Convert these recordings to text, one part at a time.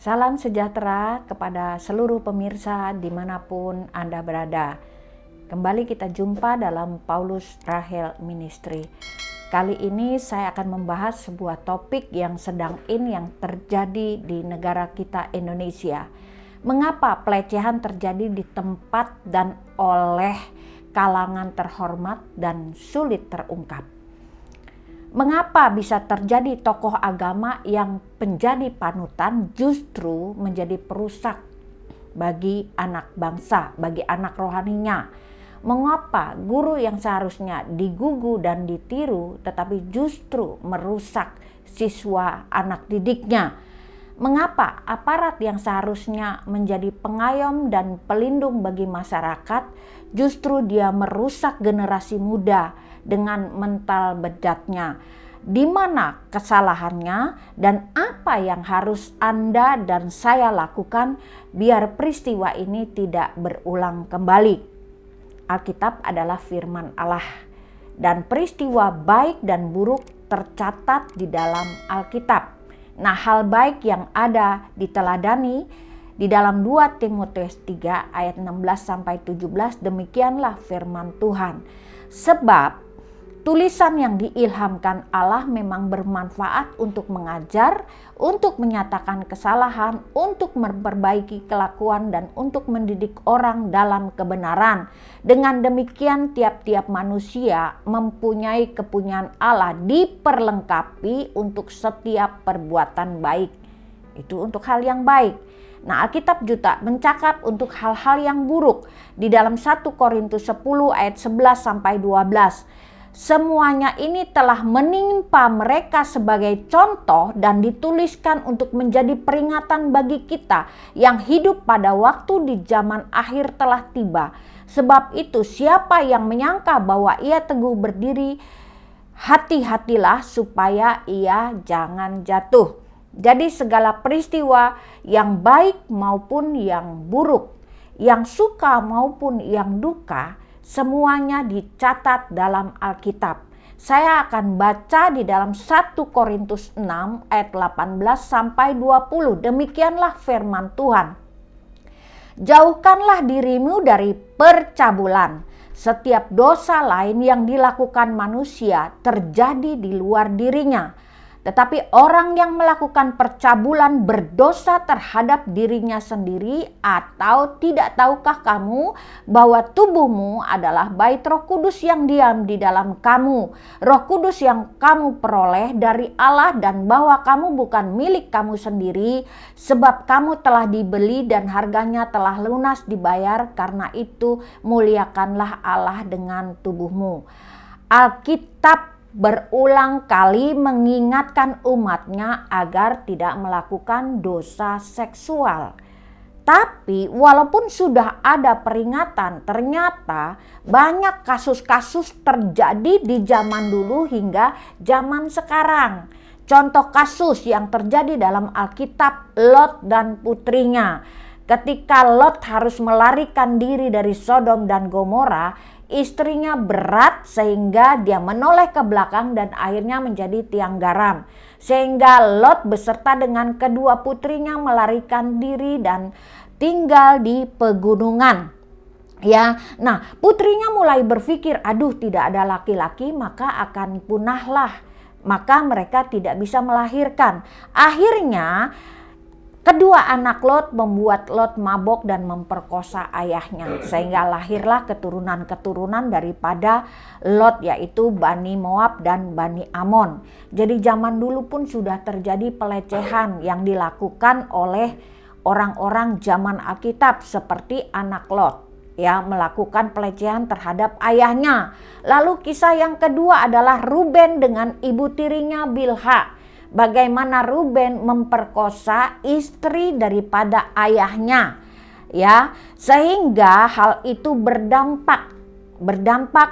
Salam sejahtera kepada seluruh pemirsa dimanapun Anda berada. Kembali kita jumpa dalam Paulus Rahel Ministry. Kali ini saya akan membahas sebuah topik yang sedang yang terjadi di negara kita Indonesia. Mengapa pelecehan terjadi di tempat dan oleh kalangan terhormat dan sulit terungkap? Mengapa bisa terjadi tokoh agama yang menjadi panutan justru menjadi perusak bagi anak bangsa, bagi anak rohaninya? Mengapa guru yang seharusnya digugu dan ditiru tetapi justru merusak siswa anak didiknya? Mengapa aparat yang seharusnya menjadi pengayom dan pelindung bagi masyarakat justru dia merusak generasi muda dengan mental bejatnya? Di mana kesalahannya dan apa yang harus Anda dan saya lakukan biar peristiwa ini tidak berulang kembali? Alkitab adalah firman Allah dan peristiwa baik dan buruk tercatat di dalam Alkitab. Nah, hal baik yang ada diteladani di dalam 2 Timotius 3 ayat 16-17, demikianlah firman Tuhan. Sebab tulisan yang diilhamkan Allah memang bermanfaat untuk mengajar, untuk menyatakan kesalahan, untuk memperbaiki kelakuan, dan untuk mendidik orang dalam kebenaran. Dengan demikian tiap-tiap manusia mempunyai kepunyaan Allah, diperlengkapi untuk setiap perbuatan baik. Itu untuk hal yang baik. Nah, Alkitab juga mencakap untuk hal-hal yang buruk. Di dalam 1 Korintus 10 ayat 11-12. Semuanya ini telah menimpa mereka sebagai contoh dan dituliskan untuk menjadi peringatan bagi kita yang hidup pada waktu di zaman akhir telah tiba. Sebab itu siapa yang menyangka bahwa ia teguh berdiri, hati-hatilah supaya ia jangan jatuh. Jadi segala peristiwa yang baik maupun yang buruk, yang suka maupun yang duka, semuanya dicatat dalam Alkitab. Saya akan baca di dalam 1 Korintus 6 ayat 18-20. Demikianlah firman Tuhan. Jauhkanlah dirimu dari percabulan. Setiap dosa lain yang dilakukan manusia terjadi di luar dirinya. Tetapi orang yang melakukan percabulan berdosa terhadap dirinya sendiri. Atau tidak tahukah kamu bahwa tubuhmu adalah bait Roh Kudus yang diam di dalam kamu, Roh Kudus yang kamu peroleh dari Allah, dan bahwa kamu bukan milik kamu sendiri, sebab kamu telah dibeli dan harganya telah lunas dibayar. Karena itu muliakanlah Allah dengan tubuhmu. Alkitab berulang kali mengingatkan umatnya agar tidak melakukan dosa seksual. Tapi walaupun sudah ada peringatan, ternyata banyak kasus-kasus terjadi di zaman dulu hingga zaman sekarang. Contoh kasus yang terjadi dalam Alkitab, Lot dan putrinya. Ketika Lot harus melarikan diri dari Sodom dan Gomora, istrinya berat sehingga dia menoleh ke belakang dan akhirnya menjadi tiang garam. Sehingga Lot beserta dengan kedua putrinya melarikan diri dan tinggal di pegunungan. Ya, nah putrinya mulai berpikir, aduh tidak ada laki-laki maka akan punahlah. Maka mereka tidak bisa melahirkan. Akhirnya kedua anak Lot membuat Lot mabok dan memperkosa ayahnya. Sehingga lahirlah keturunan-keturunan daripada Lot, yaitu Bani Moab dan Bani Amon. Jadi zaman dulu pun sudah terjadi pelecehan yang dilakukan oleh orang-orang zaman Alkitab seperti anak Lot. Ya, melakukan pelecehan terhadap ayahnya. Lalu kisah yang kedua adalah Ruben dengan ibu tirinya Bilha. Bagaimana Ruben memperkosa istri daripada ayahnya, ya, sehingga hal itu berdampak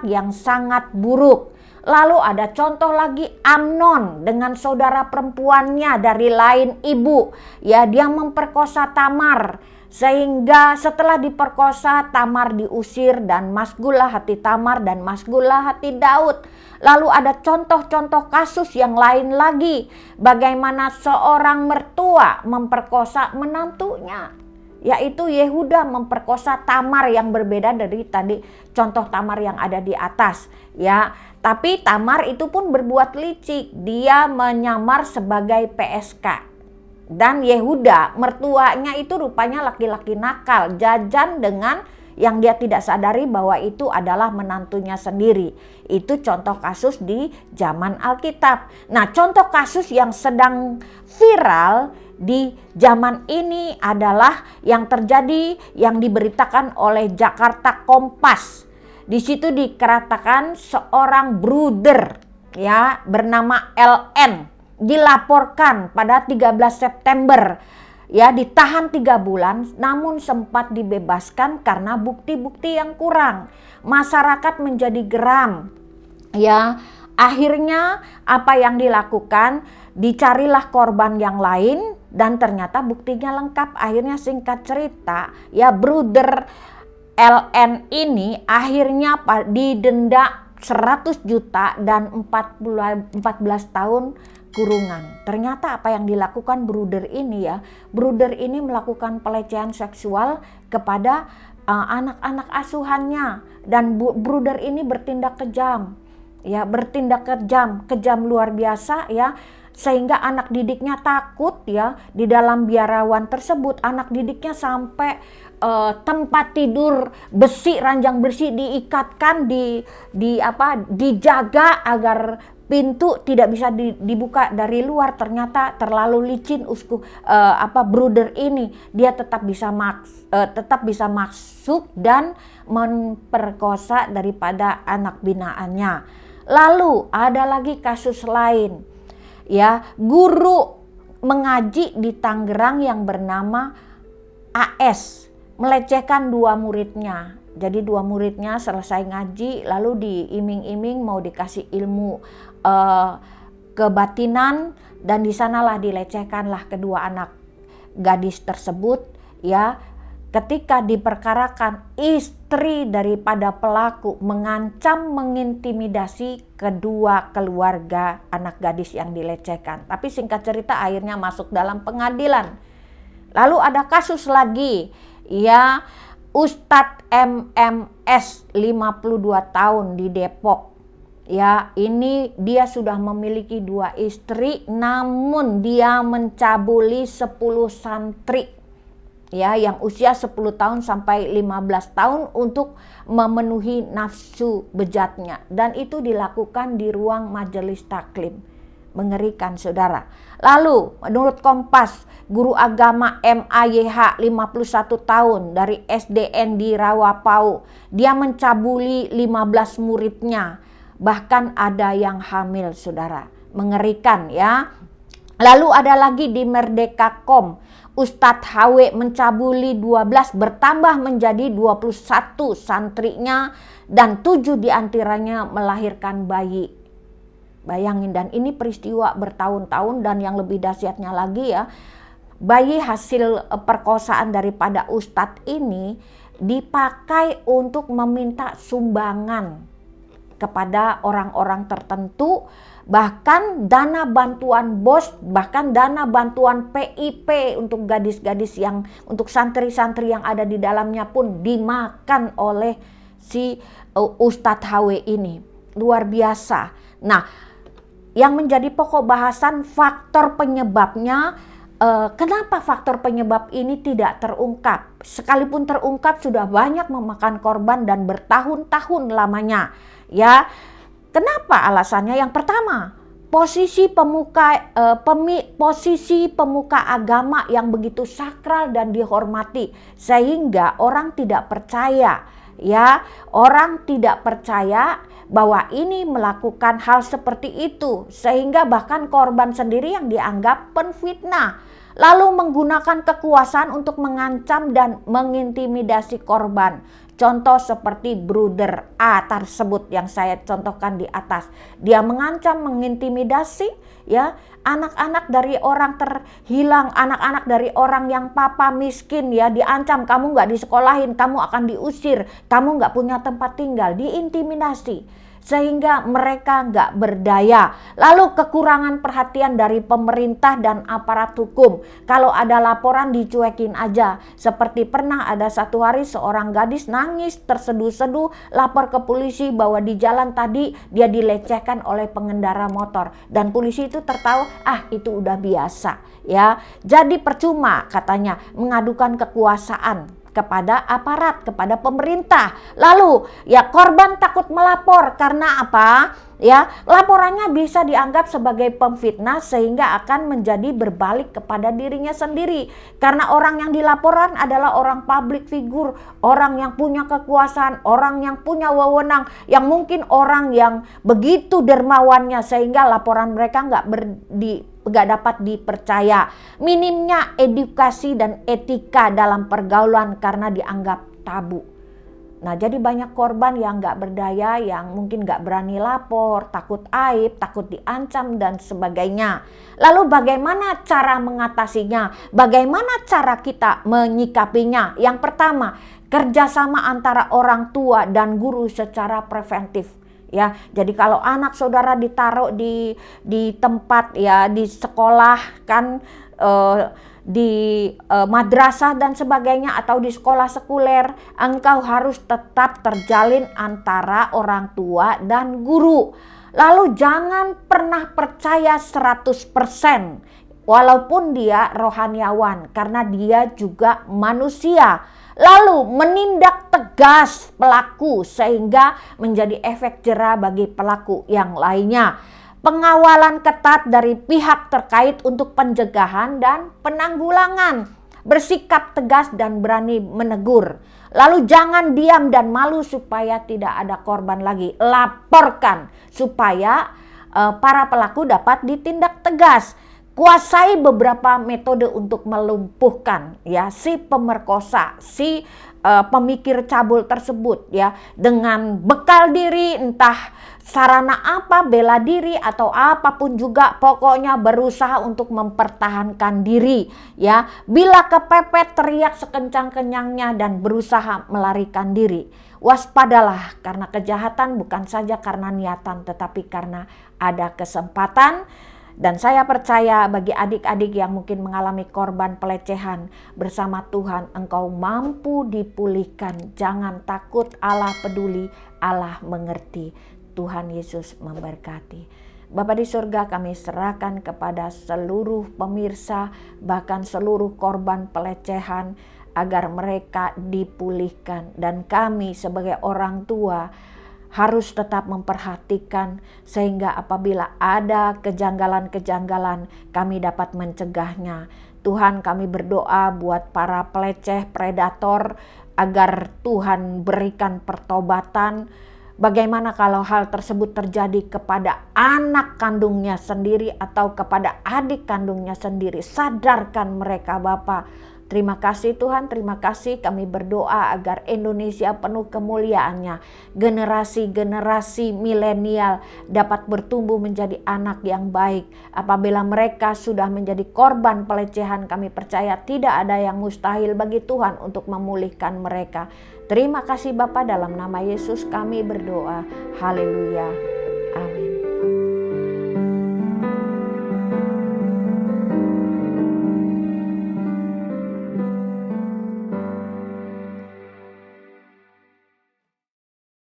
yang sangat buruk. Lalu ada contoh lagi Amnon dengan saudara perempuannya dari lain ibu, ya, dia memperkosa Tamar. Sehingga setelah diperkosa Tamar diusir dan masgullah hati Tamar dan masgullah hati Daud. Lalu ada contoh-contoh kasus yang lain lagi, bagaimana seorang mertua memperkosa menantunya, yaitu Yehuda memperkosa Tamar, yang berbeda dari tadi contoh Tamar yang ada di atas, ya. Tapi Tamar itu pun berbuat licik, dia menyamar sebagai PSK. Dan Yehuda mertuanya itu rupanya laki-laki nakal, jajan dengan yang dia tidak sadari bahwa itu adalah menantunya sendiri. Itu contoh kasus di zaman Alkitab. Nah, contoh kasus yang sedang viral di zaman ini adalah yang terjadi, yang diberitakan oleh Jakarta Kompas. Di situ dikatakan seorang bruder, ya, bernama LN dilaporkan pada 13 September, ya, ditahan 3 bulan namun sempat dibebaskan karena bukti-bukti yang kurang. Masyarakat menjadi geram, ya. Akhirnya apa yang dilakukan, dicarilah korban yang lain dan ternyata buktinya lengkap. Akhirnya singkat cerita, ya, bruder LN ini akhirnya didenda 100 juta dan 14 tahun kurungan. Ternyata apa yang dilakukan bruder ini, ya, bruder ini melakukan pelecehan seksual kepada anak-anak asuhannya, dan bruder ini bertindak kejam, ya, kejam luar biasa, ya, sehingga anak didiknya takut, ya. Di dalam biarawan tersebut anak didiknya sampai tempat tidur besi, ranjang besi diikatkan, dijaga agar pintu tidak bisa dibuka dari luar. Ternyata terlalu licin bruder ini, dia tetap bisa masuk dan memperkosa daripada anak binaannya. Lalu ada lagi kasus lain, ya, guru mengaji di Tangerang yang bernama AS melecehkan 2 muridnya. Jadi 2 muridnya selesai ngaji lalu diiming-iming mau dikasih ilmu kebatinan, dan di sanalah dilecehkanlah kedua anak gadis tersebut, ya. Ketika diperkarakan, istri daripada pelaku mengancam, mengintimidasi kedua keluarga anak gadis yang dilecehkan. Tapi singkat cerita akhirnya masuk dalam pengadilan. Lalu ada kasus lagi, ya, Ustadz MMS 52 tahun di Depok. Ya, ini dia sudah memiliki 2 istri, namun dia mencabuli 10 santri, ya, yang usia 10 tahun sampai 15 tahun untuk memenuhi nafsu bejatnya, dan itu dilakukan di ruang majelis taklim. Mengerikan, saudara. Lalu menurut Kompas, guru agama MAYH 51 tahun dari SDN di Rawapau, dia mencabuli 15 muridnya, bahkan ada yang hamil, saudara. Mengerikan, ya. Lalu ada lagi di Merdeka.com, Ustadz HW mencabuli 12 bertambah menjadi 21 santrinya, dan 7 diantaranya melahirkan bayi. Bayangin, dan ini peristiwa bertahun-tahun, dan yang lebih dahsyatnya lagi, ya, bayi hasil perkosaan daripada Ustadz ini dipakai untuk meminta sumbangan kepada orang-orang tertentu, bahkan dana bantuan BOS, bahkan dana bantuan PIP untuk gadis-gadis yang, untuk santri-santri yang ada di dalamnya pun dimakan oleh si Ustadz HW ini. Luar biasa. Nah, yang menjadi pokok bahasan faktor penyebabnya, kenapa faktor penyebab ini tidak terungkap? Sekalipun terungkap sudah banyak memakan korban dan bertahun-tahun lamanya, ya. Kenapa alasannya? Yang pertama, posisi pemuka agama yang begitu sakral dan dihormati, sehingga orang tidak percaya, ya. Orang tidak percaya bahwa ini melakukan hal seperti itu, sehingga bahkan korban sendiri yang dianggap penfitnah, lalu menggunakan kekuasaan untuk mengancam dan mengintimidasi korban. Contoh seperti bruder A tersebut yang saya contohkan di atas. Dia mengancam, mengintimidasi, ya, anak-anak dari orang terhilang, anak-anak dari orang yang papa miskin, ya, diancam, kamu nggak disekolahin, kamu akan diusir, kamu nggak punya tempat tinggal, diintimidasi. sehingga mereka nggak berdaya. Lalu kekurangan perhatian dari pemerintah dan aparat hukum. Kalau ada laporan dicuekin aja. Seperti pernah ada satu hari seorang gadis nangis terseduh-seduh lapor ke polisi bahwa di jalan tadi dia dilecehkan oleh pengendara motor. Dan polisi itu tertawa, itu udah biasa ya. Jadi percuma katanya mengadukan kekuasaan kepada aparat, kepada pemerintah. Lalu ya korban takut melapor karena apa? Ya, laporannya bisa dianggap sebagai pemfitnah sehingga akan menjadi berbalik kepada dirinya sendiri. Karena orang yang dilaporkan adalah orang public figure, orang yang punya kekuasaan, orang yang punya wewenang, yang mungkin orang yang begitu dermawannya sehingga laporan mereka nggak dapat dipercaya. Minimnya edukasi dan etika dalam pergaulan karena dianggap tabu. Nah, jadi banyak korban yang nggak berdaya, yang mungkin nggak berani lapor, takut aib, takut diancam dan sebagainya. Lalu bagaimana cara mengatasinya? Bagaimana cara kita menyikapinya? Yang pertama, kerjasama antara orang tua dan guru secara preventif. Ya, jadi kalau anak saudara ditaruh di tempat ya di sekolah kan di madrasah dan sebagainya atau di sekolah sekuler, engkau harus tetap terjalin antara orang tua dan guru. Lalu jangan pernah percaya 100% walaupun dia rohaniawan karena dia juga manusia. Lalu menindak tegas pelaku sehingga menjadi efek jera bagi pelaku yang lainnya. Pengawalan ketat dari pihak terkait untuk pencegahan dan penanggulangan. Bersikap tegas dan berani menegur. Lalu jangan diam dan malu supaya tidak ada korban lagi. Laporkan supaya para pelaku dapat ditindak tegas. Kuasai beberapa metode untuk melumpuhkan ya si pemerkosa, si pemikir cabul tersebut ya, dengan bekal diri, entah sarana apa, bela diri atau apapun juga, pokoknya berusaha untuk mempertahankan diri ya. Bila kepepet teriak sekencang-kencangnya dan berusaha melarikan diri. Waspadalah karena kejahatan bukan saja karena niatan tetapi karena ada kesempatan. Dan saya percaya bagi adik-adik yang mungkin mengalami korban pelecehan, bersama Tuhan engkau mampu dipulihkan. Jangan takut, Allah peduli, Allah mengerti. Tuhan Yesus memberkati. Bapa di surga, kami serahkan kepada seluruh pemirsa, bahkan seluruh korban pelecehan, agar mereka dipulihkan. Dan kami sebagai orang tua harus tetap memperhatikan sehingga apabila ada kejanggalan-kejanggalan kami dapat mencegahnya. Tuhan, kami berdoa buat para peleceh, predator, agar Tuhan berikan pertobatan. Bagaimana kalau hal tersebut terjadi kepada anak kandungnya sendiri atau kepada adik kandungnya sendiri? Sadarkan mereka Bapa. Terima kasih Tuhan, terima kasih. Kami berdoa agar Indonesia penuh kemuliaannya. Generasi-generasi milenial dapat bertumbuh menjadi anak yang baik. Apabila mereka sudah menjadi korban pelecehan, kami percaya tidak ada yang mustahil bagi Tuhan untuk memulihkan mereka. Terima kasih Bapa, dalam nama Yesus kami berdoa. Haleluya. Amin.